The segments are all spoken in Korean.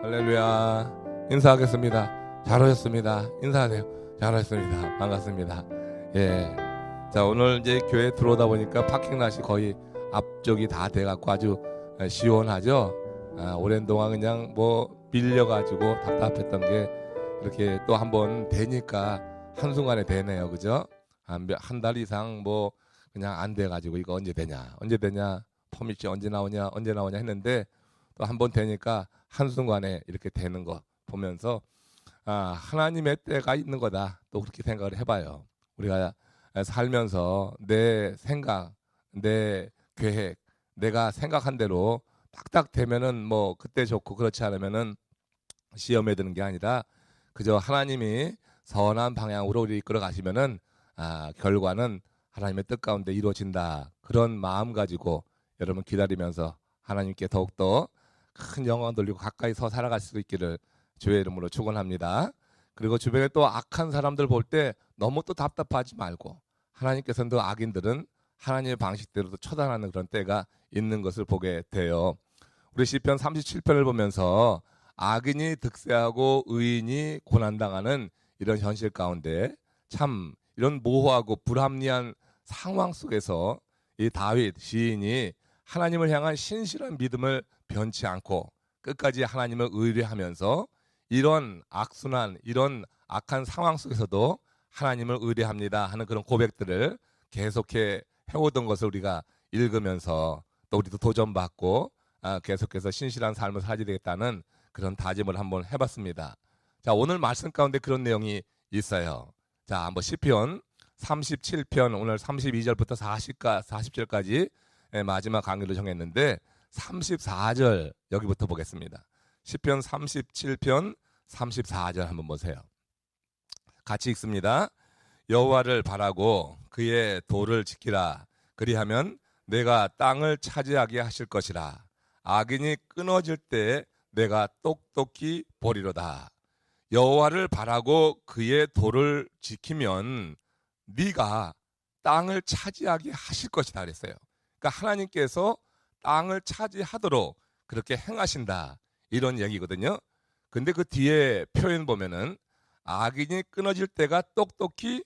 할렐루야. 인사하겠습니다. 잘 오셨습니다. 인사하세요. 잘 오셨습니다. 반갑습니다. 예. 자, 오늘 이제 교회 들어오다 보니까 파킹랏이 거의 앞쪽이 다 돼갖고 아주 시원하죠. 오랜 동안 그냥 뭐 밀려가지고 답답했던 게 이렇게 또 한번 되니까 한순간에 되네요. 그죠? 한 달 이상 뭐 그냥 안 돼가지고 이거 언제 되냐 퍼밋이 언제 나오냐 했는데 또 한번 되니까 한순간에 이렇게 되는 거 보면서 하나님의 때가 있는 거다. 또 그렇게 생각을 해봐요. 우리가 살면서 내 생각, 내 계획, 내가 생각한 대로 딱딱 되면은 뭐 그때 좋고 그렇지 않으면은 시험에 드는 게 아니라 그저 하나님이 선한 방향으로 우리 이끌어 가시면은 결과는 하나님의 뜻 가운데 이루어진다. 그런 마음 가지고 여러분 기다리면서 하나님께 더욱더 큰 영광 돌리고 가까이서 살아갈 수 있기를 주의 이름으로 축원합니다. 그리고 주변에 또 악한 사람들 볼 때 너무 또 답답하지 말고 하나님께서는 또 악인들은 하나님의 방식대로도 처단하는 그런 때가 있는 것을 보게 돼요. 우리 시편 37편을 보면서 악인이 득세하고 의인이 고난당하는 이런 현실 가운데 참 이런 모호하고 불합리한 상황 속에서 이 다윗 시인이 하나님을 향한 신실한 믿음을 변치 않고 끝까지 하나님을 의뢰하면서 이런 악순환, 이런 악한 상황 속에서도 하나님을 의뢰합니다 하는 그런 고백들을 계속해 해오던 것을 우리가 읽으면서 또 우리도 도전받고 계속해서 신실한 삶을 살아야 되겠다는 그런 다짐을 한번 해봤습니다. 자, 오늘 말씀 가운데 그런 내용이 있어요. 자, 한번 시편 37편 오늘 32절부터 40절까지 마지막 강의로 정했는데 34절 여기부터 보겠습니다. 시편 37편 34절 한번 보세요. 같이 읽습니다. 여호와를 바라고 그의 도를 지키라. 그리하면 내가 땅을 차지하게 하실 것이라. 악인이 끊어질 때 내가 똑똑히 보리로다. 여호와를 바라고 그의 도를 지키면 네가 땅을 차지하게 하실 것이다 그랬어요. 그러니까 하나님께서 땅을 차지하도록 그렇게 행하신다 이런 얘기거든요. 근데 그 뒤에 표현 보면은 악인이 끊어질 때가 똑똑히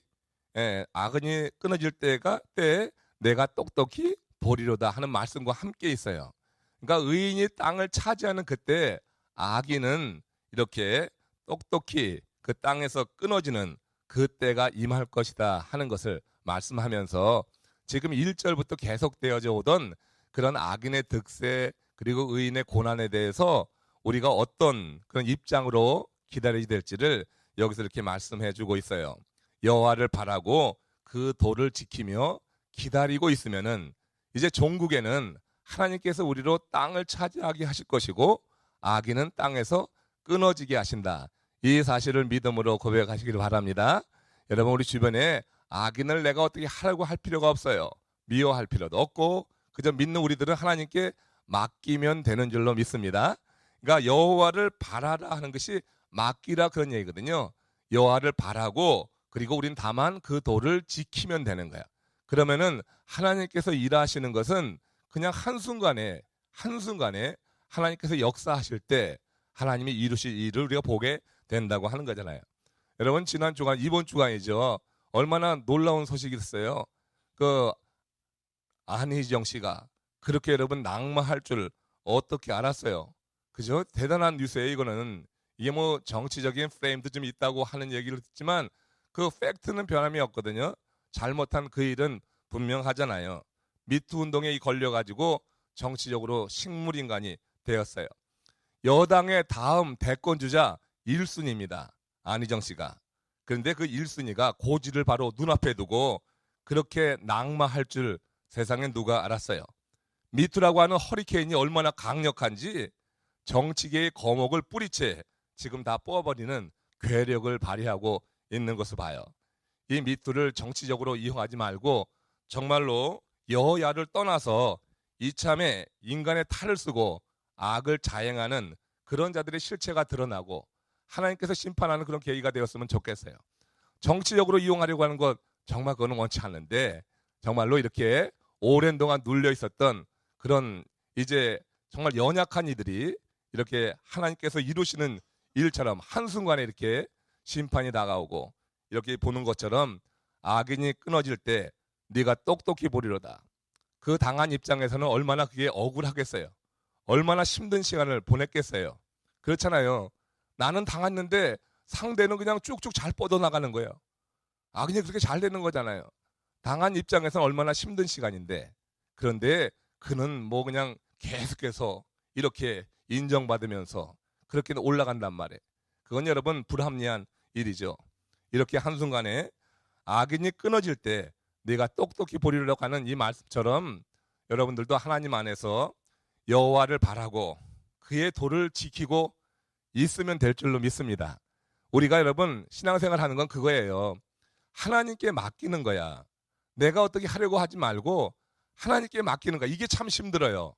악인이 끊어질 때에 내가 똑똑히 보리로다 하는 말씀과 함께 있어요. 그러니까 의인이 땅을 차지하는 그때 악인은 이렇게 똑똑히 그 땅에서 끊어지는 그때가 임할 것이다 하는 것을 말씀하면서 지금 1절부터 계속되어져 오던 그런 악인의 득세 그리고 의인의 고난에 대해서 우리가 어떤 그런 입장으로 기다려야 될지를 여기서 이렇게 말씀해 주고 있어요. 여호와를 바라고 그 도를 지키며 기다리고 있으면은 이제 종국에는 하나님께서 우리로 땅을 차지하게 하실 것이고 악인은 땅에서 끊어지게 하신다. 이 사실을 믿음으로 고백하시길 바랍니다. 여러분 우리 주변에 악인을 내가 어떻게 하라고 할 필요가 없어요. 미워할 필요도 없고 그저 믿는 우리들은 하나님께 맡기면 되는 줄로 믿습니다. 그러니까 여호와를 바라라 하는 것이 맡기라 그런 얘기거든요. 여호와를 바라고 그리고 우린 다만 그 도를 지키면 되는 거야. 그러면은 하나님께서 일하시는 것은 그냥 한순간에 하나님께서 역사하실 때 하나님이 이루실 일을 우리가 보게 된다고 하는 거잖아요. 여러분 지난 주간 이번 주간이죠. 얼마나 놀라운 소식이 있어요. 그 안희정 씨가 그렇게 여러분 낙마할 줄 어떻게 알았어요? 그죠? 대단한 뉴스예요. 이거는 이게 뭐 정치적인 프레임도 좀 있다고 하는 얘기를 듣지만 그 팩트는 변함이 없거든요. 잘못한 그 일은 분명하잖아요. 미투 운동에 걸려가지고 정치적으로 식물인간이 되었어요. 여당의 다음 대권주자 1순위입니다. 안희정 씨가. 그런데 그 1순위가 고지를 바로 눈앞에 두고 그렇게 낙마할 줄 세상에 누가 알았어요. 미투라고 하는 허리케인이 얼마나 강력한지 정치계의 거목을 뿌리채 지금 다 뽑아버리는 괴력을 발휘하고 있는 것을 봐요. 이 미투를 정치적으로 이용하지 말고 정말로 여야를 떠나서 이참에 인간의 탈을 쓰고 악을 자행하는 그런 자들의 실체가 드러나고 하나님께서 심판하는 그런 계기가 되었으면 좋겠어요. 정치적으로 이용하려고 하는 것 정말 그거는 원치 않는데 정말로 이렇게 오랜 동안 눌려 있었던 그런 이제 정말 연약한 이들이 이렇게 하나님께서 이루시는 일처럼 한순간에 이렇게 심판이 다가오고 이렇게 보는 것처럼 악인이 끊어질 때 네가 똑똑히 보리로다. 그 당한 입장에서는 얼마나 그게 억울하겠어요. 얼마나 힘든 시간을 보냈겠어요. 그렇잖아요. 나는 당했는데 상대는 그냥 쭉쭉 잘 뻗어나가는 거예요. 악인이 그렇게 잘 되는 거잖아요. 당한 입장에서는 얼마나 힘든 시간인데, 그런데 그는 뭐 그냥 계속해서 이렇게 인정받으면서 그렇게 올라간단 말이에요. 그건 여러분 불합리한 일이죠. 이렇게 한순간에 악인이 끊어질 때 네가 똑똑히 보리려고 하는 이 말씀처럼 여러분들도 하나님 안에서 여호와를 바라고 그의 도를 지키고 있으면 될 줄로 믿습니다. 우리가 여러분 신앙생활 하는 건 그거예요. 하나님께 맡기는 거야. 내가 어떻게 하려고 하지 말고 하나님께 맡기는 거야. 이게 참 힘들어요.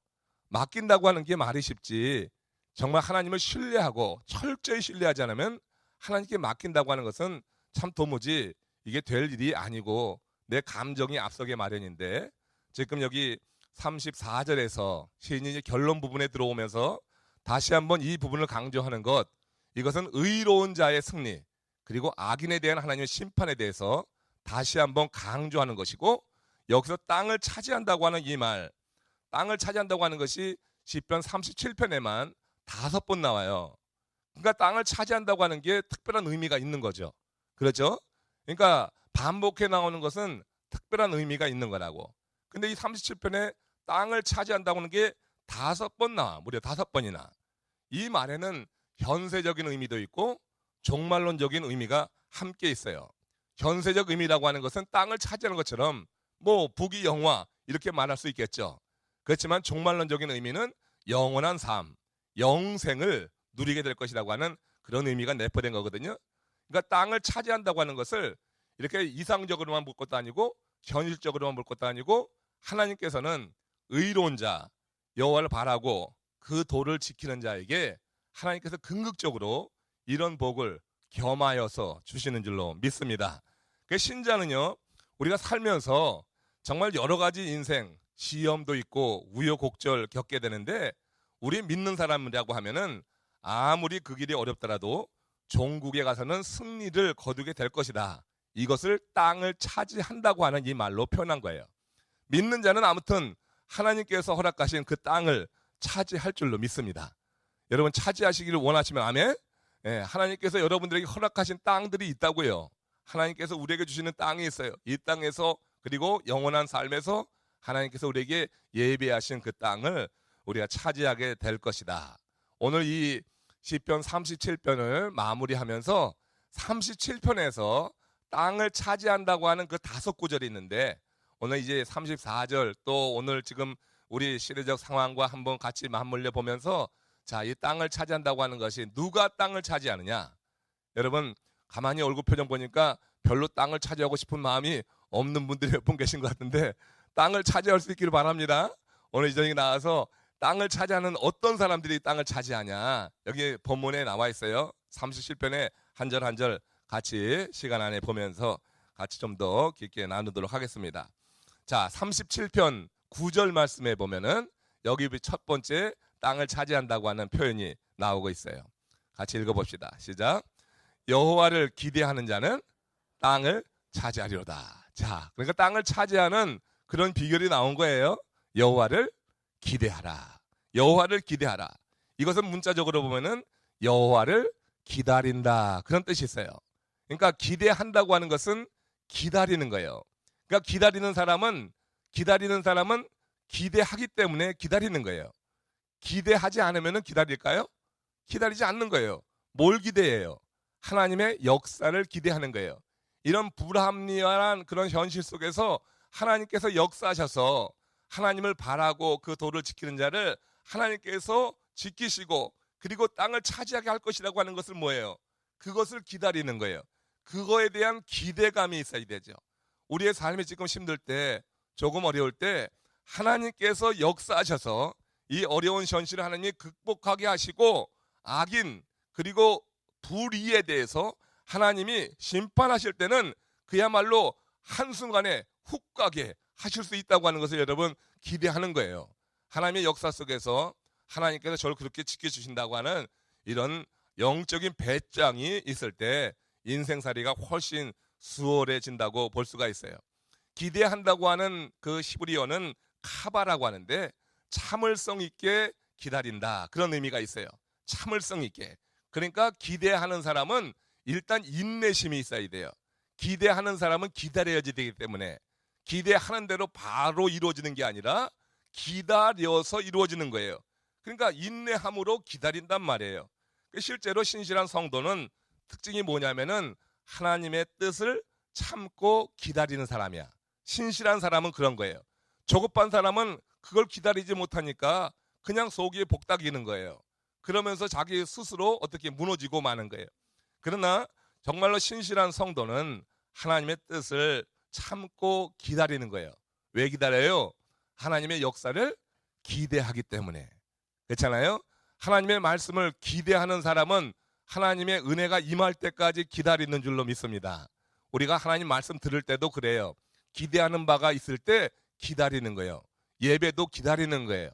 맡긴다고 하는 게 말이 쉽지, 정말 하나님을 신뢰하고 철저히 신뢰하지 않으면 하나님께 맡긴다고 하는 것은 참 도무지 이게 될 일이 아니고 내 감정이 앞서게 마련인데, 지금 여기 34절에서 시인이 결론 부분에 들어오면서 다시 한번 이 부분을 강조하는 것, 이것은 의로운 자의 승리 그리고 악인에 대한 하나님의 심판에 대해서 다시 한번 강조하는 것이고, 여기서 땅을 차지한다고 하는 이 말, 땅을 차지한다고 하는 것이 시편 37편에만 5번 나와요. 그러니까 땅을 차지한다고 하는 게 특별한 의미가 있는 거죠. 그렇죠? 그러니까 반복해 나오는 것은 특별한 의미가 있는 거라고. 근데 이 37편에 땅을 차지한다고 하는 게 5번 나와. 무려 5번이나. 이 말에는 현세적인 의미도 있고 종말론적인 의미가 함께 있어요. 현세적 의미라고 하는 것은 땅을 차지하는 것처럼 뭐 부귀영화 이렇게 말할 수 있겠죠. 그렇지만 종말론적인 의미는 영원한 삶, 영생을 누리게 될 것이라고 하는 그런 의미가 내포된 거거든요. 그러니까 땅을 차지한다고 하는 것을 이렇게 이상적으로만 볼 것도 아니고 현실적으로만 볼 것도 아니고, 하나님께서는 의로운 자, 여호와를 바라고 그 도를 지키는 자에게 하나님께서 궁극적으로 이런 복을 겸하여서 주시는 줄로 믿습니다. 그 신자는요, 우리가 살면서 정말 여러 가지 인생 시험도 있고 우여곡절 겪게 되는데, 우리 믿는 사람이라고 하면은 아무리 그 길이 어렵더라도 종국에 가서는 승리를 거두게 될 것이다. 이것을 땅을 차지한다고 하는 이 말로 표현한 거예요. 믿는 자는 아무튼 하나님께서 허락하신 그 땅을 차지할 줄로 믿습니다. 여러분 차지하시기를 원하시면 아멘. 예, 하나님께서 여러분들에게 허락하신 땅들이 있다고요. 하나님께서 우리에게 주시는 땅이 있어요. 이 땅에서, 그리고 영원한 삶에서 하나님께서 우리에게 예비하신 그 땅을 우리가 차지하게 될 것이다. 오늘 이 시편 37편을 마무리하면서 37편에서 땅을 차지한다고 하는 그 5구절이 있는데, 오늘 이제 34절 또 오늘 지금 우리 시대적 상황과 한번 같이 맞물려 보면서, 자, 이 땅을 차지한다고 하는 것이 누가 땅을 차지하느냐? 여러분 가만히 얼굴 표정 보니까 별로 땅을 차지하고 싶은 마음이 없는 분들이 몇 분 계신 것 같은데, 땅을 차지할 수 있기를 바랍니다. 오늘 이 저녁에 나와서 땅을 차지하는 어떤 사람들이 땅을 차지하냐, 여기 본문에 나와 있어요. 37편에 한 절 한 절 같이 시간 안에 보면서 같이 좀 더 깊게 나누도록 하겠습니다. 자, 37편 9절 말씀에 보면은 여기 첫 번째 땅을 차지한다고 하는 표현이 나오고 있어요. 같이 읽어봅시다. 시작. 여호와를 기대하는 자는 땅을 차지하리로다. 자, 그러니까 땅을 차지하는 그런 비결이 나온 거예요. 여호와를 기대하라. 여호와를 기대하라. 이것은 문자적으로 보면은 여호와를 기다린다, 그런 뜻이 있어요. 그러니까 기대한다고 하는 것은 기다리는 거예요. 그러니까 기다리는 사람은 기대하기 때문에 기다리는 거예요. 기대하지 않으면 기다릴까요? 기다리지 않는 거예요. 뭘 기대해요? 하나님의 역사를 기대하는 거예요. 이런 불합리한 그런 현실 속에서 하나님께서 역사하셔서 하나님을 바라고 그 도를 지키는 자를 하나님께서 지키시고 그리고 땅을 차지하게 할 것이라고 하는 것을 뭐예요? 그것을 기다리는 거예요. 그거에 대한 기대감이 있어야 되죠. 우리의 삶이 지금 힘들 때, 조금 어려울 때 하나님께서 역사하셔서 이 어려운 현실을 하나님이 극복하게 하시고 악인 그리고 불의에 대해서 하나님이 심판하실 때는 그야말로 한순간에 훅 가게 하실 수 있다고 하는 것을 여러분 기대하는 거예요. 하나님의 역사 속에서 하나님께서 저를 그렇게 지켜주신다고 하는 이런 영적인 배짱이 있을 때 인생살이가 훨씬 수월해진다고 볼 수가 있어요. 기대한다고 하는 그 히브리어는 카바라고 하는데 참을성 있게 기다린다, 그런 의미가 있어요. 참을성 있게. 그러니까 기대하는 사람은 일단 인내심이 있어야 돼요. 기대하는 사람은 기다려야지 되기 때문에 기대하는 대로 바로 이루어지는 게 아니라 기다려서 이루어지는 거예요. 그러니까 인내함으로 기다린단 말이에요. 실제로 신실한 성도는 특징이 뭐냐면은 하나님의 뜻을 참고 기다리는 사람이야. 신실한 사람은 그런 거예요. 조급한 사람은 그걸 기다리지 못하니까 그냥 속이 복닥이는 거예요. 그러면서 자기 스스로 어떻게 무너지고 마는 거예요. 그러나 정말로 신실한 성도는 하나님의 뜻을 참고 기다리는 거예요. 왜 기다려요? 하나님의 역사를 기대하기 때문에. 그렇잖아요? 하나님의 말씀을 기대하는 사람은 하나님의 은혜가 임할 때까지 기다리는 줄로 믿습니다. 우리가 하나님 말씀 들을 때도 그래요. 기대하는 바가 있을 때 기다리는 거예요. 예배도 기다리는 거예요.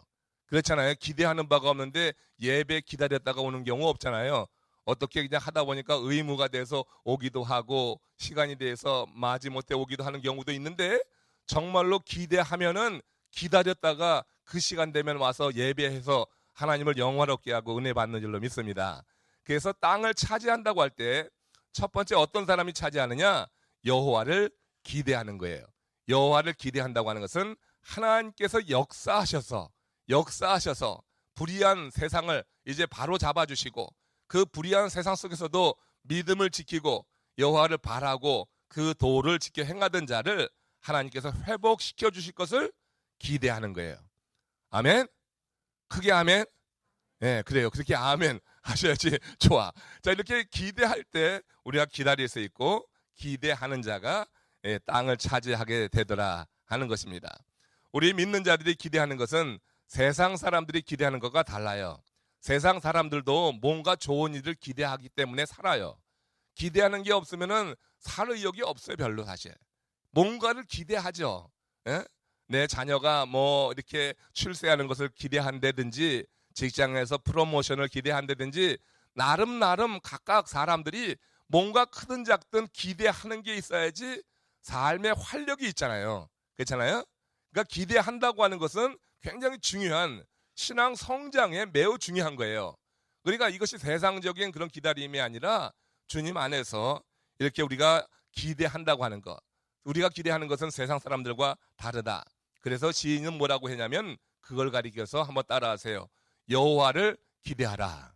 그렇잖아요. 기대하는 바가 없는데 예배 기다렸다가 오는 경우 없잖아요. 어떻게 그냥 하다 보니까 의무가 돼서 오기도 하고 시간이 돼서 마지못해 오기도 하는 경우도 있는데, 정말로 기대하면은 기다렸다가 그 시간 되면 와서 예배해서 하나님을 영화롭게 하고 은혜 받는 줄로 믿습니다. 그래서 땅을 차지한다고 할 때 첫 번째 어떤 사람이 차지하느냐? 여호와를 기대하는 거예요. 여호와를 기대한다고 하는 것은 하나님께서 역사하셔서 불의한 세상을 이제 바로 잡아주시고 그 불의한 세상 속에서도 믿음을 지키고 여호와를 바라고 그 도를 지켜 행하던 자를 하나님께서 회복시켜 주실 것을 기대하는 거예요. 아멘? 크게 아멘? 네, 그래요. 그렇게 아멘 하셔야지 좋아. 자, 이렇게 기대할 때 우리가 기다릴 수 있고 기대하는 자가 땅을 차지하게 되더라 하는 것입니다. 우리 믿는 자들이 기대하는 것은 세상 사람들이 기대하는 것과 달라요. 세상 사람들도 뭔가 좋은 일을 기대하기 때문에 살아요. 기대하는 게 없으면은 살 의욕이 없어요, 별로 사실. 뭔가를 기대하죠. 예? 내 자녀가 뭐 이렇게 출세하는 것을 기대한다든지 직장에서 프로모션을 기대한다든지 나름 각각 사람들이 뭔가 크든 작든 기대하는 게 있어야지 삶의 활력이 있잖아요. 그렇잖아요? 그러니까 기대한다고 하는 것은 굉장히 중요한 신앙 성장에 매우 중요한 거예요. 그러니까 이것이 세상적인 그런 기다림이 아니라 주님 안에서 이렇게 우리가 기대한다고 하는 것, 우리가 기대하는 것은 세상 사람들과 다르다. 그래서 시인은 뭐라고 했냐면 그걸 가리켜서 한번 따라하세요. 여호와를 기대하라.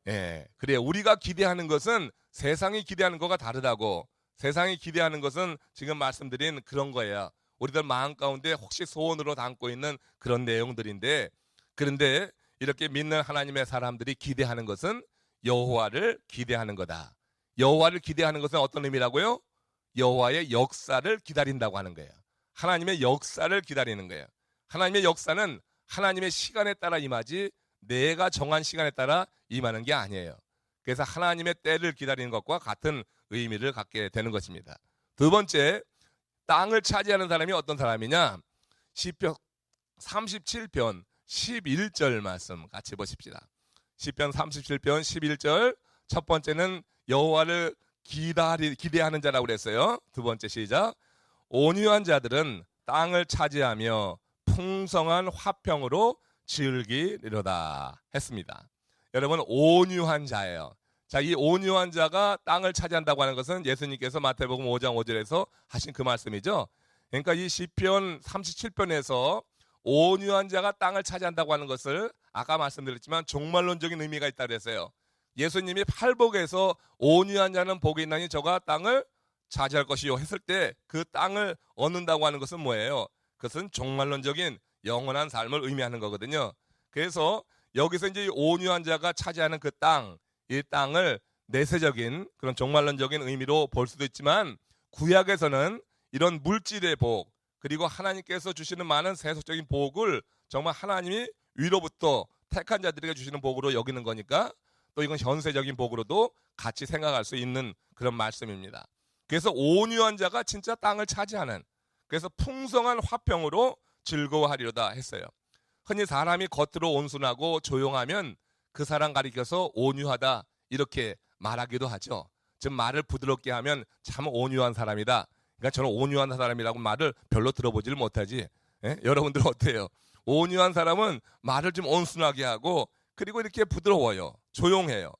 예, 그래. 우리가 기대하는 것은 세상이 기대하는 것과 다르다고. 세상이 기대하는 것은 지금 말씀드린 그런 거예요. 우리들 마음 가운데 혹시 소원으로 담고 있는 그런 내용들인데, 그런데 이렇게 믿는 하나님의 사람들이 기대하는 것은 여호와를 기대하는 거다. 여호와를 기대하는 것은 어떤 의미라고요? 여호와의 역사를 기다린다고 하는 거예요. 하나님의 역사를 기다리는 거예요. 하나님의 역사는 하나님의 시간에 따라 임하지 내가 정한 시간에 따라 임하는 게 아니에요. 그래서 하나님의 때를 기다리는 것과 같은 의미를 갖게 되는 것입니다. 두 번째, 땅을 차지하는 사람이 어떤 사람이냐? 시편 37편 11절 말씀 같이 보십시다. 시편 37편 11절, 첫 번째는 여호와를 기대하는 자라고 그랬어요. 두 번째 시작. 온유한 자들은 땅을 차지하며 풍성한 화평으로 즐기리로다 했습니다. 여러분, 온유한 자예요. 자, 이 온유한 자가 땅을 차지한다고 하는 것은 예수님께서 마태복음 5장 5절에서 하신 그 말씀이죠. 그러니까 이 시편 37편에서 온유한 자가 땅을 차지한다고 하는 것을 아까 말씀드렸지만 종말론적인 의미가 있다고 그랬어요. 예수님이 팔복에서 온유한 자는 복이 있나니 저가 땅을 차지할 것이요 했을 때 그 땅을 얻는다고 하는 것은 뭐예요? 그것은 종말론적인 영원한 삶을 의미하는 거거든요. 그래서 여기서 이제 온유한 자가 차지하는 그 땅, 이 땅을 내세적인 그런 종말론적인 의미로 볼 수도 있지만 구약에서는 이런 물질의 복, 그리고 하나님께서 주시는 많은 세속적인 복을 정말 하나님이 위로부터 택한 자들에게 주시는 복으로 여기는 거니까 또 이건 현세적인 복으로도 같이 생각할 수 있는 그런 말씀입니다. 그래서 온유한 자가 진짜 땅을 차지하는, 그래서 풍성한 화평으로 즐거워하리로다 했어요. 흔히 사람이 겉으로 온순하고 조용하면 그 사람 가리켜서 온유하다 이렇게 말하기도 하죠. 즉 말을 부드럽게 하면 참 온유한 사람이다. 그러니까 저는 온유한 사람이라고 말을 별로 들어보지를 못하지. 예? 여러분들은 어때요? 온유한 사람은 말을 좀 온순하게 하고 그리고 이렇게 부드러워요. 조용해요.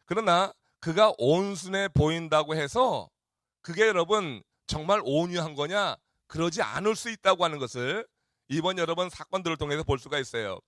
그러나 그가 온순해 보인다고 해서 그게 여러분 정말 온유한 거냐? 그러지 않을 수 있다고 하는 것을 이번 여러분 사건들을 통해서 볼 수가 있어요.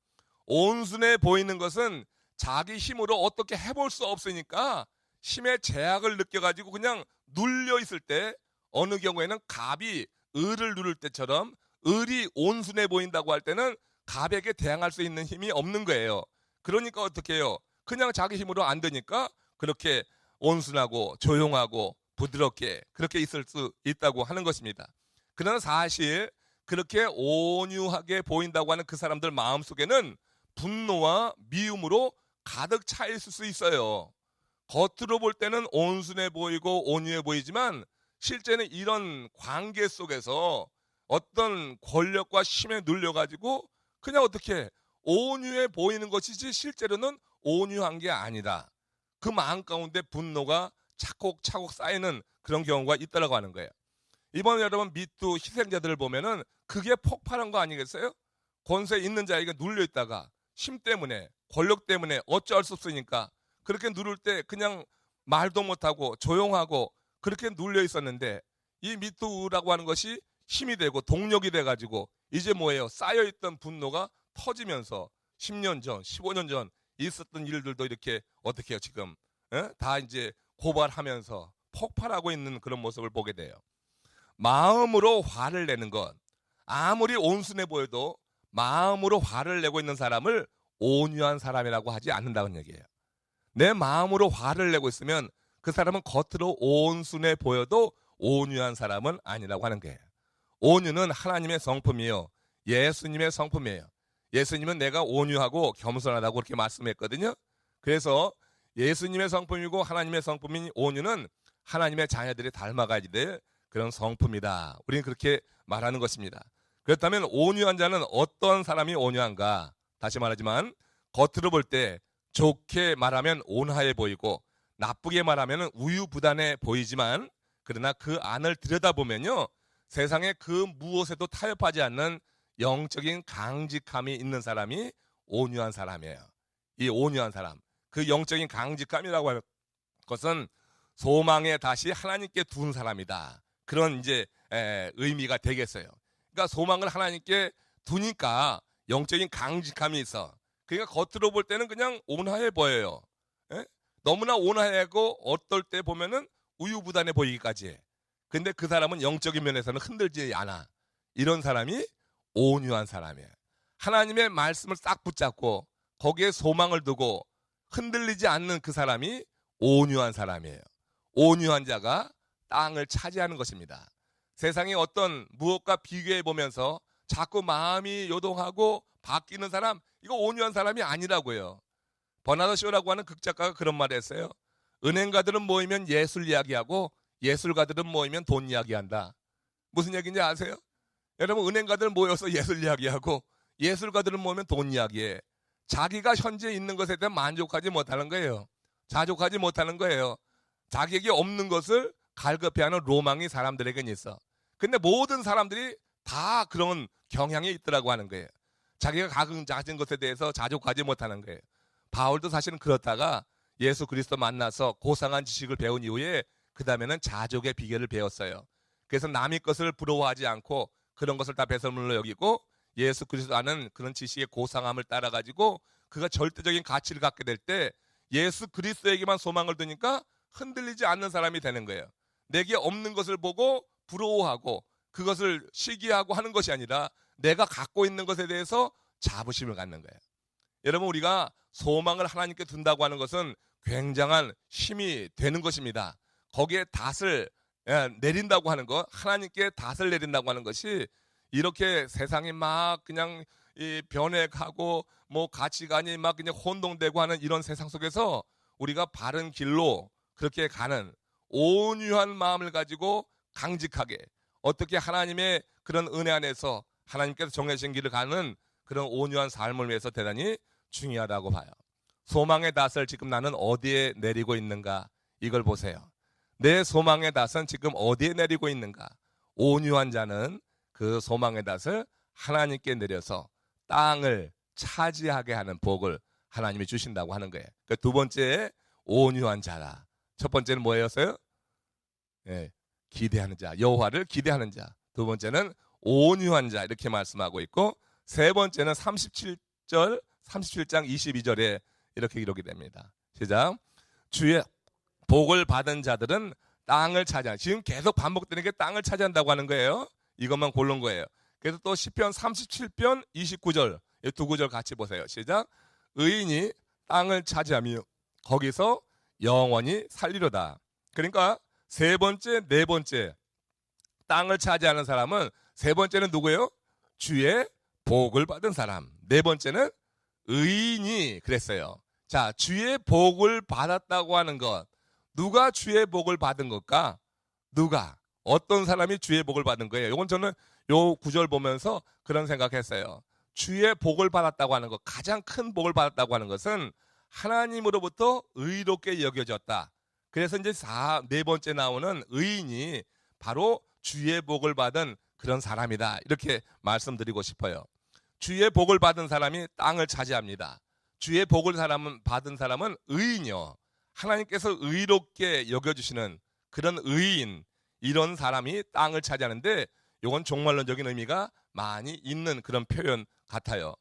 온순해 보이는 것은 자기 힘으로 어떻게 해볼 수 없으니까 힘의 제약을 느껴가지고 그냥 눌려 있을 때, 어느 경우에는 갑이 을을 누를 때처럼 을이 온순해 보인다고 할 때는 갑에게 대항할 수 있는 힘이 없는 거예요. 그러니까 어떻게 해요? 그냥 자기 힘으로 안 되니까 그렇게 온순하고 조용하고 부드럽게 그렇게 있을 수 있다고 하는 것입니다. 그러나 사실 그렇게 온유하게 보인다고 하는 그 사람들 마음속에는 분노와 미움으로 가득 차 있을 수 있어요. 겉으로 볼 때는 온순해 보이고 온유해 보이지만 실제는 이런 관계 속에서 어떤 권력과 힘에 눌려가지고 그냥 어떻게 온유해 보이는 것이지 실제로는 온유한 게 아니다. 그 마음 가운데 분노가 차곡차곡 쌓이는 그런 경우가 있다라고 하는 거예요. 이번 여러분 미투 희생자들을 보면은 그게 폭발한 거 아니겠어요? 권세 있는 자에게 눌려 있다가 힘 때문에 권력 때문에 어쩔 수 없으니까 그렇게 누를 때 그냥 말도 못하고 조용하고 그렇게 눌려 있었는데 이 미투라고 하는 것이 힘이 되고 동력이 돼가지고 이제 뭐예요? 쌓여있던 분노가 터지면서 10년 전, 15년 전 있었던 일들도 이렇게 어떻게 해요 지금 다 이제 고발하면서 폭발하고 있는 그런 모습을 보게 돼요. 마음으로 화를 내는 것, 아무리 온순해 보여도 마음으로 화를 내고 있는 사람을 온유한 사람이라고 하지 않는다는 얘기예요. 내 마음으로 화를 내고 있으면 그 사람은 겉으로 온순해 보여도 온유한 사람은 아니라고 하는 거예요. 온유는 하나님의 성품이에요. 예수님의 성품이에요. 예수님은 내가 온유하고 겸손하다고 그렇게 말씀했거든요. 그래서 예수님의 성품이고 하나님의 성품인 온유는 하나님의 자녀들이 닮아가야 될 그런 성품이다. 우리는 그렇게 말하는 것입니다. 그렇다면 온유한 자는 어떤 사람이 온유한가? 다시 말하지만 겉으로 볼 때 좋게 말하면 온화해 보이고 나쁘게 말하면 우유부단해 보이지만 그러나 그 안을 들여다보면요. 세상에 그 무엇에도 타협하지 않는 영적인 강직함이 있는 사람이 온유한 사람이에요. 이 온유한 사람. 그 영적인 강직함이라고 하는 것은 소망에 다시 하나님께 둔 사람이다. 그런 이제 의미가 되겠어요. 그러니까 소망을 하나님께 두니까 영적인 강직함이 있어. 그러니까 겉으로 볼 때는 그냥 온화해 보여요. 에? 너무나 온화하고 어떨 때 보면은 우유부단해 보이기까지 해. 근데 그 사람은 영적인 면에서는 흔들지 않아. 이런 사람이 온유한 사람이에요. 하나님의 말씀을 싹 붙잡고 거기에 소망을 두고 흔들리지 않는 그 사람이 온유한 사람이에요. 온유한 자가 땅을 차지하는 것입니다. 세상의 어떤 무엇과 비교해 보면서 자꾸 마음이 요동하고 바뀌는 사람, 이거 온유한 사람이 아니라고요. 버나드 쇼라고 하는 극작가가 그런 말을 했어요. 은행가들은 모이면 예술 이야기하고 예술가들은 모이면 돈 이야기한다. 무슨 얘기인지 아세요? 여러분, 은행가들 모여서 예술 이야기하고 예술가들은 모이면 돈 이야기해. 자기가 현재 있는 것에 대해 만족하지 못하는 거예요. 자족하지 못하는 거예요. 자기에게 없는 것을 갈급해하는 로망이 사람들에게는 있어. 근데 모든 사람들이 다 그런 경향이 있더라고 하는 거예요. 자기가 가진 것에 대해서 자족하지 못하는 거예요. 바울도 사실은 그렇다가 예수 그리스도 만나서 고상한 지식을 배운 이후에 그 다음에는 자족의 비결을 배웠어요. 그래서 남의 것을 부러워하지 않고 그런 것을 다 배설물로 여기고 예수 그리스도 아는 그런 지식의 고상함을 따라가지고 그가 절대적인 가치를 갖게 될 때 예수 그리스도에게만 소망을 두니까 흔들리지 않는 사람이 되는 거예요. 내게 없는 것을 보고 부러워하고 그것을 시기하고 하는 것이 아니라 내가 갖고 있는 것에 대해서 자부심을 갖는 거예요. 여러분, 우리가 소망을 하나님께 둔다고 하는 것은 굉장한 힘이 되는 것입니다. 거기에 닷을 내린다고 하는 것, 하나님께 닷을 내린다고 하는 것이 이렇게 세상이 막 그냥 변해가고 뭐 가치관이 막 그냥 혼동되고 하는 이런 세상 속에서 우리가 바른 길로 그렇게 가는 온유한 마음을 가지고 강직하게 어떻게 하나님의 그런 은혜 안에서 하나님께서 정해주신 길을 가는 그런 온유한 삶을 위해서 대단히 중요하다고 봐요. 소망의 닷을 지금 나는 어디에 내리고 있는가, 이걸 보세요. 내 소망의 닷은 지금 어디에 내리고 있는가. 온유한 자는 그 소망의 닷을 하나님께 내려서 땅을 차지하게 하는 복을 하나님이 주신다고 하는 거예요. 그러니까 두 번째 온유한 자라. 첫 번째는 뭐였어요? 예, 기대하는 자, 여호와를 기대하는 자. 두 번째는 온유한 자, 이렇게 말씀하고 있고, 세 번째는 37장 22절에 이렇게 기록이 됩니다. 시작. 주의 복을 받은 자들은 땅을 차지한다. 지금 계속 반복되는 게 땅을 차지한다고 하는 거예요. 이것만 고른 거예요. 그래서 또 시편 37편 29절, 이 두 구절 같이 보세요. 시작. 의인이 땅을 차지하며 거기서 영원히 살리로다. 그러니까 세 번째, 네 번째 땅을 차지하는 사람은, 세 번째는 누구예요? 주의 복을 받은 사람. 네 번째는 의인이 그랬어요. 자, 주의 복을 받았다고 하는 것, 누가 주의 복을 받은 걸까? 누가? 어떤 사람이 주의 복을 받은 거예요? 이건 저는 요 구절 보면서 그런 생각했어요. 주의 복을 받았다고 하는 것, 가장 큰 복을 받았다고 하는 것은 하나님으로부터 의롭게 여겨졌다. 그래서 이제 네 번째 나오는 의인이 바로 주의 복을 받은 그런 사람이다. 이렇게 말씀드리고 싶어요. 주의 복을 받은 사람이 땅을 차지합니다. 주의 복을 받은 사람은 의인이요. 하나님께서 의롭게 여겨주시는 그런 의인, 이런 사람이 땅을 차지하는데, 이건 종말론적인 의미가 많이 있는 그런 표현 같아요.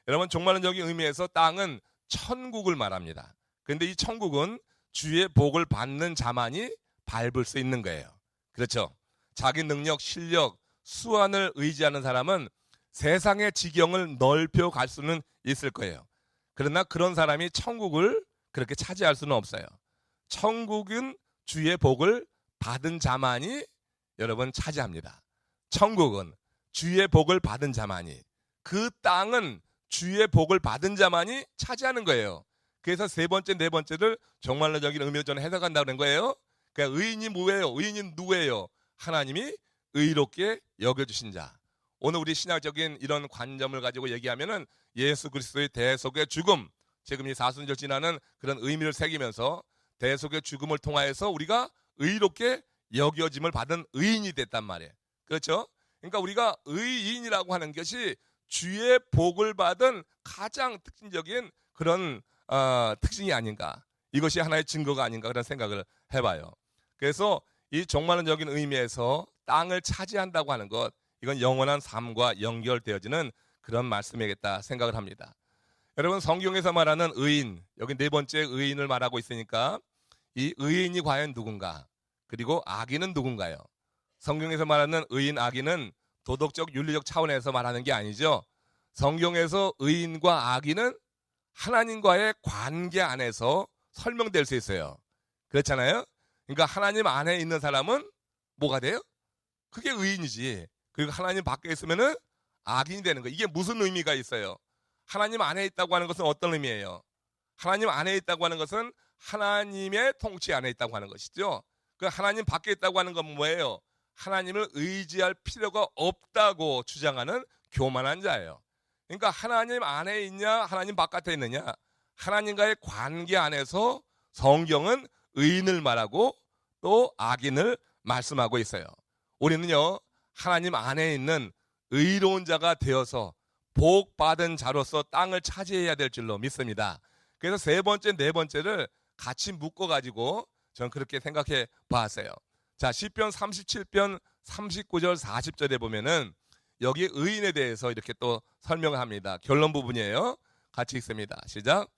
여러분, 종말론적인 의미에서 땅은 천국을 말합니다. 그런데 이 천국은 주의 복을 받는 자만이 밟을 수 있는 거예요. 그렇죠? 자기 능력, 실력, 수완을 의지하는 사람은 세상의 지경을 넓혀 갈 수는 있을 거예요. 그러나 그런 사람이 천국을 그렇게 차지할 수는 없어요. 천국은 주의 복을 받은 자만이 여러분 차지합니다. 천국은 주의 복을 받은 자만이, 그 땅은 주의 복을 받은 자만이 차지하는 거예요. 그래서 세 번째, 네 번째를 종말론적인 의미로 저는 해석한다는 거예요. 그러니까 의인이 뭐예요? 의인이 누구예요? 하나님이 의롭게 여겨주신 자. 오늘 우리 신학적인 이런 관점을 가지고 얘기하면은 예수 그리스도의 대속의 죽음, 지금 이 사순절 지나는 그런 의미를 새기면서 대속의 죽음을 통하여서 우리가 의롭게 여겨짐을 받은 의인이 됐단 말이에요. 그렇죠? 그러니까 우리가 의인이라고 하는 것이 주의 복을 받은 가장 특징적인 그런 특징이 아닌가, 이것이 하나의 증거가 아닌가, 그런 생각을 해봐요. 그래서 이 종말론적인 의미에서 땅을 차지한다고 하는 것, 이건 영원한 삶과 연결되어지는 그런 말씀이겠다 생각을 합니다. 여러분, 성경에서 말하는 의인, 여기 네 번째 의인을 말하고 있으니까 이 의인이 과연 누군가, 그리고 악인은 누군가요? 성경에서 말하는 의인, 악인은 도덕적, 윤리적 차원에서 말하는 게 아니죠. 성경에서 의인과 악인은 하나님과의 관계 안에서 설명될 수 있어요. 그렇잖아요? 그러니까 하나님 안에 있는 사람은 뭐가 돼요? 그게 의인이지. 그리고 하나님 밖에 있으면은 악인이 되는 거예요. 이게 무슨 의미가 있어요? 하나님 안에 있다고 하는 것은 어떤 의미예요? 하나님 안에 있다고 하는 것은 하나님의 통치 안에 있다고 하는 것이죠. 그 하나님 밖에 있다고 하는 건 뭐예요? 하나님을 의지할 필요가 없다고 주장하는 교만한 자예요. 그러니까 하나님 안에 있냐, 하나님 바깥에 있느냐, 하나님과의 관계 안에서 성경은 의인을 말하고 또 악인을 말씀하고 있어요. 우리는요, 하나님 안에 있는 의로운 자가 되어서 복 받은 자로서 땅을 차지해야 될 줄로 믿습니다. 그래서 세 번째, 네 번째를 같이 묶어가지고 저는 그렇게 생각해 봤어요. 자, 시편 37편 39절 40절에 보면은 여기 의인에 대해서 이렇게 또 설명을 합니다. 결론 부분이에요. 같이 읽습니다. 시작.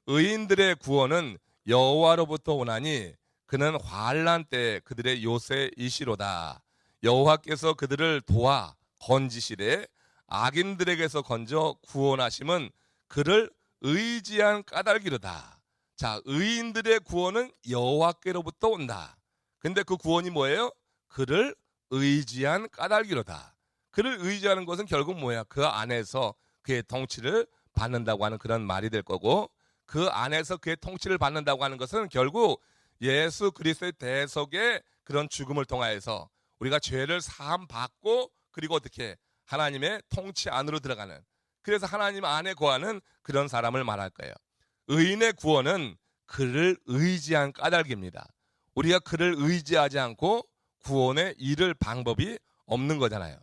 의인들의 구원은 여호와로부터 오나니 그는 환난 때 그들의 요새이시로다. 여호와께서 그들을 도와 건지시되 악인들에게서 건져 구원하심은 그를 의지한 까닭이로다. 자, 의인들의 구원은 여호와께로부터 온다. 근데 그 구원이 뭐예요? 그를 의지한 까닭이로다. 그를 의지하는 것은 결국 뭐야? 그 안에서 그의 통치를 받는다고 하는 그런 말이 될 거고, 그 안에서 그의 통치를 받는다고 하는 것은 결국 예수 그리스도의 대속의 그런 죽음을 통하여서 우리가 죄를 사함 받고, 그리고 어떻게 하나님의 통치 안으로 들어가는, 그래서 하나님 안에 거하는 그런 사람을 말할 거예요. 의인의 구원은 그를 의지한 까닭입니다. 우리가 그를 의지하지 않고 구원에 이를 방법이 없는 거잖아요.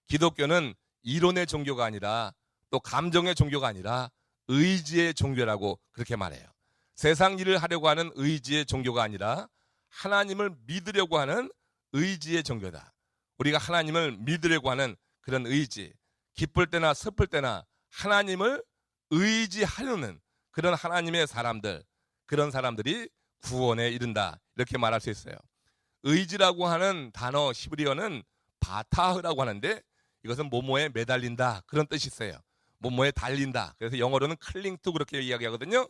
기독교는 이론의 종교가 아니라 또 감정의 종교가 아니라 의지의 종교라고 그렇게 말해요. 세상 일을 하려고 하는 의지의 종교가 아니라 하나님을 믿으려고 하는 의지의 종교다. 우리가 하나님을 믿으려고 하는 그런 의지, 기쁠 때나 슬플 때나 하나님을 의지하려는 그런 하나님의 사람들, 그런 사람들이 구원에 이른다, 이렇게 말할 수 있어요. 의지라고 하는 단어 히브리어는 바타흐라고 하는데 이것은 뭐뭐에 매달린다, 그런 뜻이 있어요. 뭐뭐에 달린다. 그래서 영어로는 클링 투 그렇게 이야기하거든요.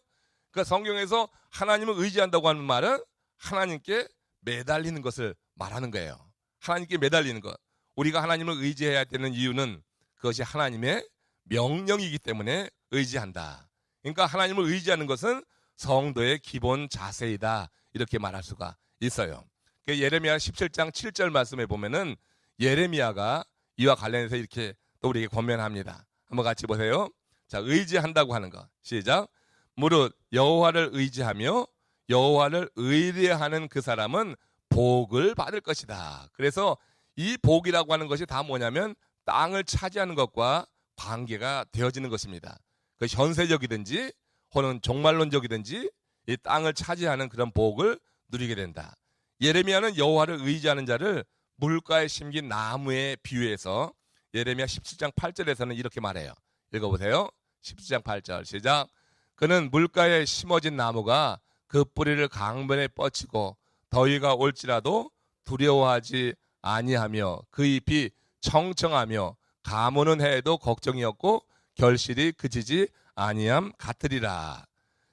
그러니까 성경에서 하나님을 의지한다고 하는 말은 하나님께 매달리는 것을 말하는 거예요. 하나님께 매달리는 것. 우리가 하나님을 의지해야 되는 이유는 그것이 하나님의 명령이기 때문에 의지한다. 그러니까 하나님을 의지하는 것은 성도의 기본 자세이다, 이렇게 말할 수가 있어요. 예레미야 17장 7절 말씀에 보면은 예레미야가 이와 관련해서 이렇게 또 우리에게 권면합니다. 한번 같이 보세요. 자, 의지한다고 하는 것. 시작. 무릇 여호와를 의지하며 여호와를 의뢰하는 그 사람은 복을 받을 것이다. 그래서 이 복이라고 하는 것이 다 뭐냐면 땅을 차지하는 것과 관계가 되어지는 것입니다. 그 현세적이든지 혹은 종말론적이든지 이 땅을 차지하는 그런 복을 누리게 된다. 예레미야는 여호와를 의지하는 자를 물가에 심긴 나무에 비유해서 예레미야 17장 8절에서는 이렇게 말해요. 읽어보세요. 17장 8절 시작. 그는 물가에 심어진 나무가 그 뿌리를 강변에 뻗치고 더위가 올지라도 두려워하지 아니하며 그 잎이 청청하며 가무는 해에도 걱정이 없고 결실이 그치지 아니함 같으리라.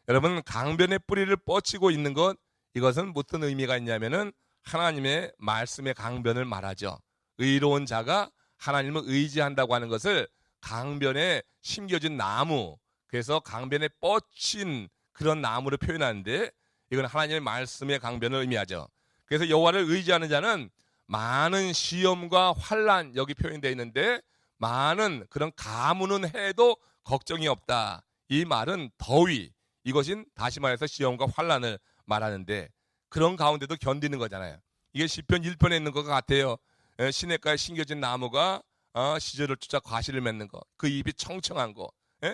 여러분, 강변의 뿌리를 뻗치고 있는 것, 이것은 무슨 의미가 있냐면은 하나님의 말씀의 강변을 말하죠. 의로운 자가 하나님을 의지한다고 하는 것을 강변에 심겨진 나무, 그래서 강변에 뻗친 그런 나무를 표현하는데 이건 하나님의 말씀의 강변을 의미하죠. 그래서 여호와를 의지하는 자는 많은 시험과 환난, 여기 표현되어 있는데 많은 그런 가무는 해도 걱정이 없다. 이 말은 더위, 이것인 다시 말해서 시험과 환난을 말하는데 그런 가운데도 견디는 거잖아요. 이게 시편 1편에 있는 것 같아요. 시냇가에 심겨진 나무가 시절을 쫓아 과실을 맺는 거, 그 잎이 청청한 거,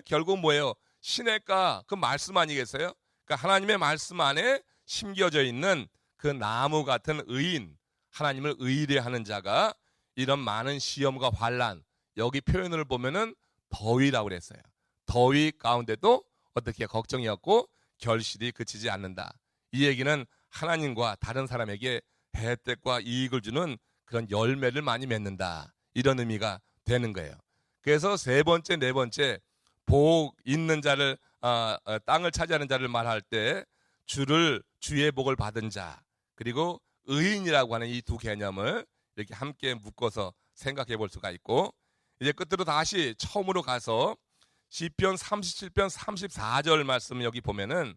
결국 뭐예요? 시냇가, 그 말씀 아니겠어요? 그러니까 하나님의 말씀 안에 심겨져 있는 그 나무 같은 의인, 하나님을 의뢰하는 자가 이런 많은 시험과 환난, 여기 표현을 보면은 더위라고 그랬어요. 더위 가운데도 어떻게 걱정이 없고 결실이 그치지 않는다. 이 얘기는 하나님과 다른 사람에게 혜택과 이익을 주는 그런 열매를 많이 맺는다, 이런 의미가 되는 거예요. 그래서 세 번째, 네 번째, 복 있는 자를, 땅을 차지하는 자를 말할 때 주의 복을 받은 자, 그리고 의인이라고 하는 이 두 개념을 이렇게 함께 묶어서 생각해 볼 수가 있고, 이제 끝으로 다시 처음으로 가서 시편 37편 34절 말씀 여기 보면은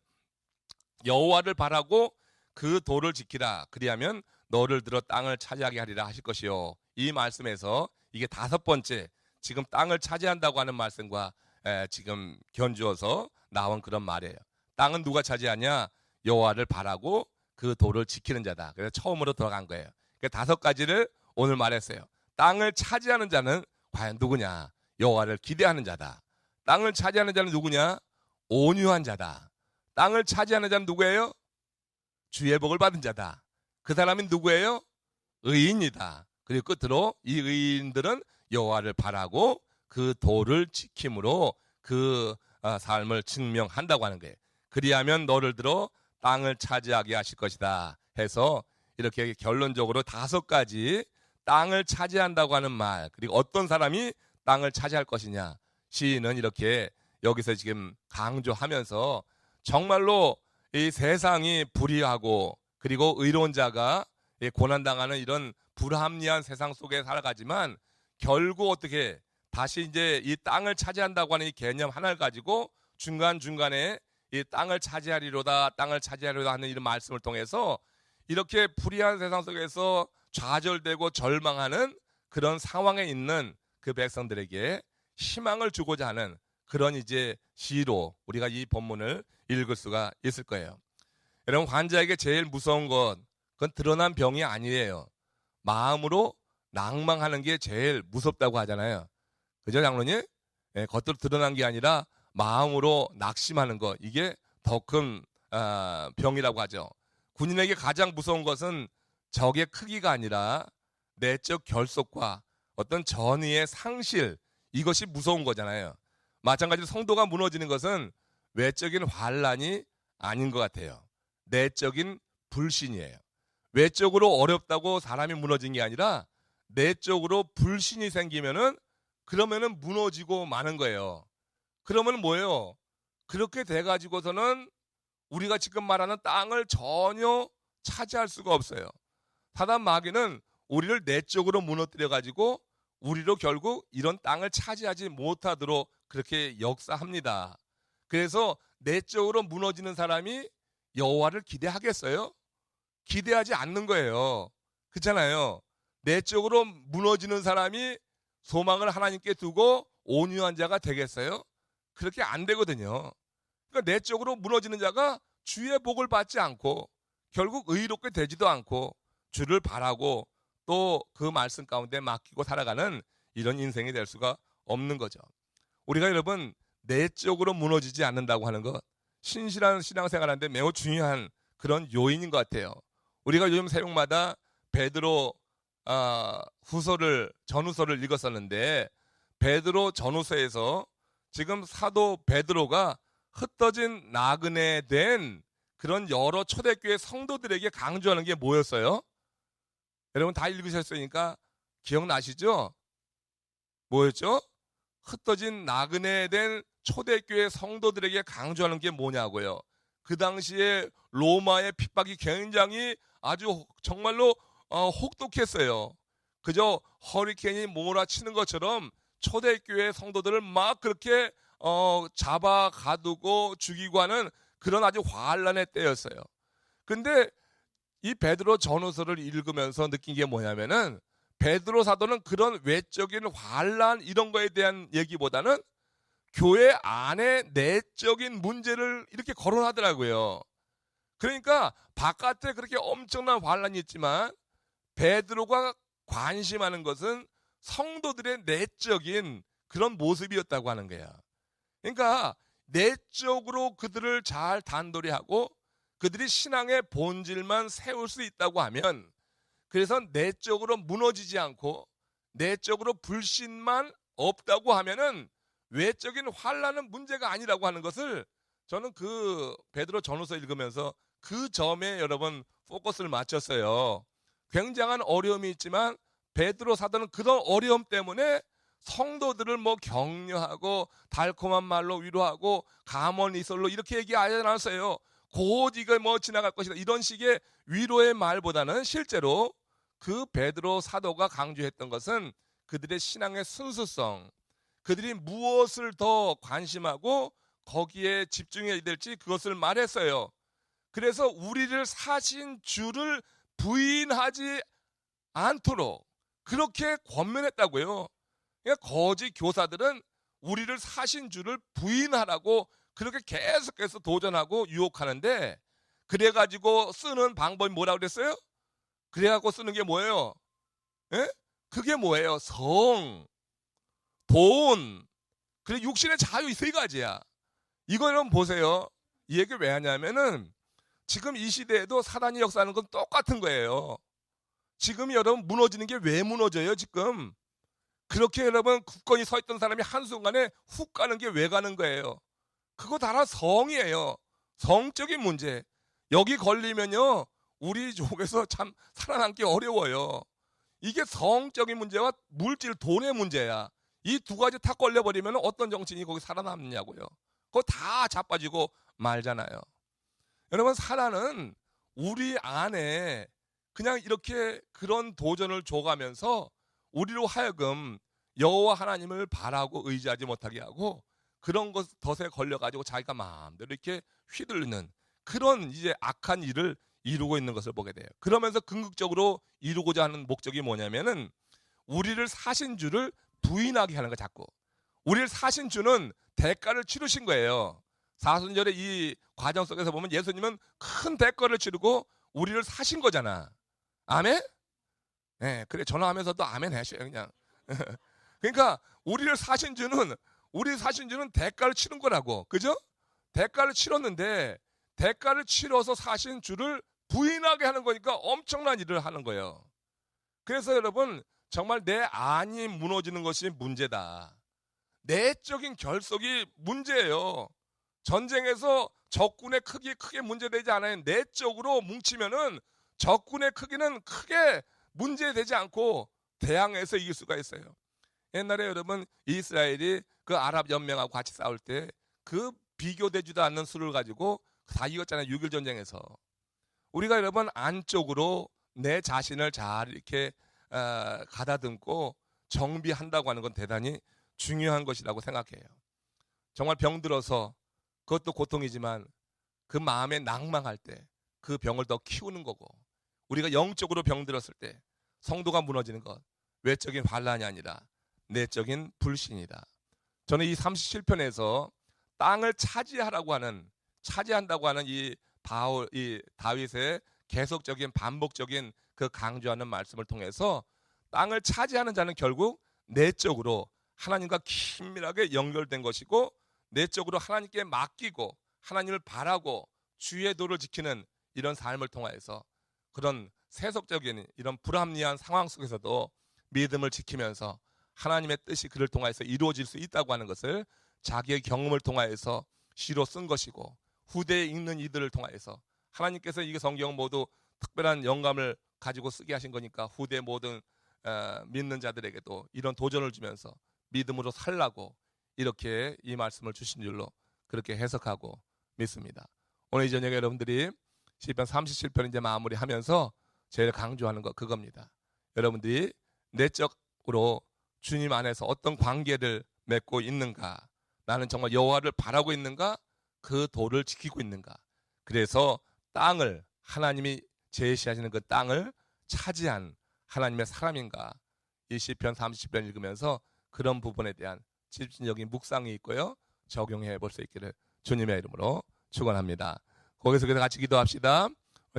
여호와를 바라고 그 도를 지키라, 그리하면 너를 들어 땅을 차지하게 하리라 하실 것이요. 이 말씀에서 이게 다섯 번째, 지금 땅을 차지한다고 하는 말씀과 지금 견주어서 나온 그런 말이에요. 땅은 누가 차지하냐? 여호와를 바라고 그 도를 지키는 자다. 그래서 처음으로 들어간 거예요. 그 다섯 가지를 오늘 말했어요. 땅을 차지하는 자는 과연 누구냐? 여호와를 기대하는 자다. 땅을 차지하는 자는 누구냐? 온유한 자다. 땅을 차지하는 자는 누구예요? 주의 복을 받은 자다. 그 사람이 누구예요? 의인이다. 그리고 끝으로 이 의인들은 여호와를 바라고 그 도를 지킴으로 그 삶을 증명한다고 하는 거예요. 그리하면 너를 들어 땅을 차지하게 하실 것이다 해서 이렇게 결론적으로 다섯 가지 땅을 차지한다고 하는 말, 그리고 어떤 사람이 땅을 차지할 것이냐, 시인은 이렇게 여기서 지금 강조하면서 정말로 이 세상이 불의하고 그리고 의로운 자가 고난당하는 이런 불합리한 세상 속에 살아가지만 결국 어떻게 다시 이제 이 땅을 차지한다고 하는 이 개념 하나를 가지고 중간중간에 이 땅을 차지하리로다, 땅을 차지하리로다 하는 이런 말씀을 통해서 이렇게 불의한 세상 속에서 좌절되고 절망하는 그런 상황에 있는 그 백성들에게 희망을 주고자 하는 그런 이제 시로 우리가 이 본문을 읽을 수가 있을 거예요. 여러분, 환자에게 제일 무서운 건 그건 드러난 병이 아니에요. 마음으로 낭망하는 게 제일 무섭다고 하잖아요. 그죠, 장로님? 예, 겉으로 드러난 게 아니라 마음으로 낙심하는 거, 이게 더 큰 병이라고 하죠. 군인에게 가장 무서운 것은 적의 크기가 아니라 내적 결속과 어떤 전의의 상실, 이것이 무서운 거잖아요. 마찬가지로 성도가 무너지는 것은 외적인 환란이 아닌 것 같아요. 내적인 불신이에요. 외적으로 어렵다고 사람이 무너진 게 아니라 내적으로 불신이 생기면은 그러면은 무너지고 마는 거예요. 그러면 뭐예요? 그렇게 돼가지고서는 우리가 지금 말하는 땅을 전혀 차지할 수가 없어요. 사단 마귀는 우리를 내적으로 무너뜨려가지고 우리로 결국 이런 땅을 차지하지 못하도록 그렇게 역사합니다. 그래서 내적으로 무너지는 사람이 여호와를 기대하겠어요? 기대하지 않는 거예요. 그렇잖아요. 내적으로 무너지는 사람이 소망을 하나님께 두고 온유한 자가 되겠어요? 그렇게 안 되거든요. 그러니까 내적으로 무너지는 자가 주의 복을 받지 않고 결국 의롭게 되지도 않고 주를 바라고 또 그 말씀 가운데 맡기고 살아가는 이런 인생이 될 수가 없는 거죠. 우리가 여러분 내적으로 무너지지 않는다고 하는 것, 신실한 신앙생활하는데 매우 중요한 그런 요인인 것 같아요. 우리가 요즘 새벽마다 베드로 전후서를 읽었었는데, 베드로 전후서에서 지금 사도 베드로가 흩어진 나그네 된 그런 여러 초대교회 성도들에게 강조하는 게 뭐였어요? 여러분 다 읽으셨으니까 기억나시죠? 뭐였죠? 흩어진 나그네 된 초대교회 성도들에게 강조하는 게 뭐냐고요. 그 당시에 로마의 핍박이 굉장히 아주 정말로 혹독했어요. 그저 허리케인이 몰아치는 것처럼 초대교회 성도들을 막 그렇게 잡아 가두고 죽이고 하는 그런 아주 환란의 때였어요. 근데 이 베드로 전후서를 읽으면서 느낀 게 뭐냐면은, 베드로 사도는 그런 외적인 환란 이런 거에 대한 얘기보다는 교회 안에 내적인 문제를 이렇게 거론하더라고요. 그러니까 바깥에 그렇게 엄청난 환란이 있지만 베드로가 관심하는 것은 성도들의 내적인 그런 모습이었다고 하는 거야. 그러니까 내적으로 그들을 잘 단도리하고 그들이 신앙의 본질만 세울 수 있다고 하면, 그래서 내적으로 무너지지 않고 내적으로 불신만 없다고 하면은 외적인 환란은 문제가 아니라고 하는 것을 저는 그 베드로 전후서 읽으면서 그 점에 여러분 포커스를 맞췄어요. 굉장한 어려움이 있지만 베드로 사도는 그런 어려움 때문에 성도들을 뭐 격려하고 달콤한 말로 위로하고 감언이설로 이렇게 얘기하지 않았어요. 곧 이거 뭐 지나갈 것이다 이런 식의 위로의 말보다는 실제로 그 베드로 사도가 강조했던 것은 그들의 신앙의 순수성, 그들이 무엇을 더 관심하고 거기에 집중해야 될지 그것을 말했어요. 그래서 우리를 사신 주를 부인하지 않도록 그렇게 권면했다고요. 그러니까 거짓 교사들은 우리를 사신 주를 부인하라고 그렇게 계속해서 도전하고 유혹하는데, 그래가지고 쓰는 방법이 뭐라고 그랬어요? 그래갖고 쓰는 게 뭐예요? 예? 그게 뭐예요? 성, 돈, 그리고 육신의 자유, 이 세 가지야. 이거 여러분 보세요. 이 얘기 왜 하냐면은 지금 이 시대에도 사단이 역사하는 건 똑같은 거예요. 지금 여러분 무너지는 게 왜 무너져요 지금? 그렇게 여러분 굳건히 서 있던 사람이 한순간에 훅 가는 게 왜 가는 거예요? 그거 다 성이에요. 성적인 문제. 여기 걸리면요 우리 쪽에서 참 살아남기 어려워요. 이게 성적인 문제와 물질, 돈의 문제야. 이 두 가지 탁 걸려버리면 어떤 정치인이 거기 살아남냐고요. 그거 다 자빠지고 말잖아요. 여러분, 사단은 우리 안에 그냥 이렇게 그런 도전을 줘가면서 우리로 하여금 여호와 하나님을 바라고 의지하지 못하게 하고 그런 것에 걸려가지고 자기가 마음대로 이렇게 휘둘리는 그런 이제 악한 일을 이루고 있는 것을 보게 돼요. 그러면서 궁극적으로 이루고자 하는 목적이 뭐냐면은 우리를 사신 주를 부인하게 하는 거 자꾸. 우리를 사신 주는 대가를 치르신 거예요. 사순절의 이 과정 속에서 보면 예수님은 큰 대가를 치르고 우리를 사신 거잖아. 아멘? 네, 그래 전화하면서도 아멘 하셔요 그냥. 그러니까 우리 사신 주는 대가를 치른 거라고. 그죠? 대가를 치렀는데 대가를 치러서 사신 주를 부인하게 하는 거니까 엄청난 일을 하는 거예요. 그래서 여러분 정말 내 안이 무너지는 것이 문제다. 내적인 결속이 문제예요. 전쟁에서 적군의 크기 크게 문제되지 않아요. 내적으로 뭉치면은 적군의 크기는 크게 문제되지 않고 대항해서 이길 수가 있어요. 옛날에 여러분 이스라엘이 그 아랍 연맹하고 같이 싸울 때 그 비교되지도 않는 수를 가지고 다 이겼잖아요. 6.1 전쟁에서. 우리가 여러분 안쪽으로 내 자신을 잘 이렇게 가다듬고 정비한다고 하는 건 대단히 중요한 것이라고 생각해요. 정말 병들어서 그것도 고통이지만 그 마음에 낭망할 때 그 병을 더 키우는 거고, 우리가 영적으로 병들었을 때 성도가 무너지는 것, 외적인 환난이 아니라 내적인 불신이다. 저는 이 37편에서 땅을 차지한다고 하는 이 다윗의 계속적인 반복적인 그 강조하는 말씀을 통해서 땅을 차지하는 자는 결국 내적으로 하나님과 긴밀하게 연결된 것이고, 내적으로 하나님께 맡기고 하나님을 바라고 주의 도를 지키는 이런 삶을 통하여서 그런 세속적인 이런 불합리한 상황 속에서도 믿음을 지키면서 하나님의 뜻이 그를 통하여서 이루어질 수 있다고 하는 것을 자기의 경험을 통하여서 시로 쓴 것이고, 후대에 읽는 이들을 통하여서 하나님께서 이게 성경 모두 특별한 영감을 가지고 쓰게 하신 거니까 후대 모든 믿는 자들에게도 이런 도전을 주면서 믿음으로 살라고 이렇게 이 말씀을 주신 줄로 그렇게 해석하고 믿습니다. 오늘 이 저녁에 여러분들이 시편 37편 이제 마무리하면서 제일 강조하는 거 그겁니다. 여러분들이 내적으로 주님 안에서 어떤 관계를 맺고 있는가, 나는 정말 여호와를 바라고 있는가, 그 도를 지키고 있는가. 그래서 땅을, 하나님이 제시하시는 그 땅을 차지한 하나님의 사람인가, 이 시편 30편 읽으면서 그런 부분에 대한 집중적인 묵상이 있고요, 적용해 볼 수 있기를 주님의 이름으로 축원합니다. 거기서 같이 기도합시다.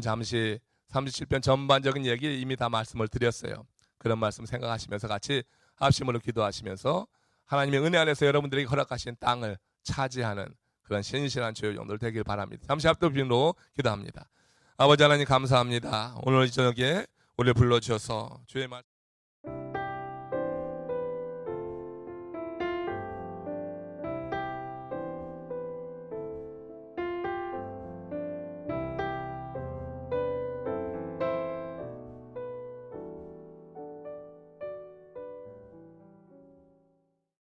잠시 37편 전반적인 얘기 이미 다 말씀을 드렸어요. 그런 말씀 생각하시면서 같이 합심으로 기도하시면서 하나님의 은혜 안에서 여러분들에게 허락하신 땅을 차지하는 그런 신실한 주의 용도를 되길 바랍니다. 잠시 합독빈으로 기도합니다. 아버지 하나님 감사합니다. 오늘 저녁에 우리를 불러주셔서 주의 말씀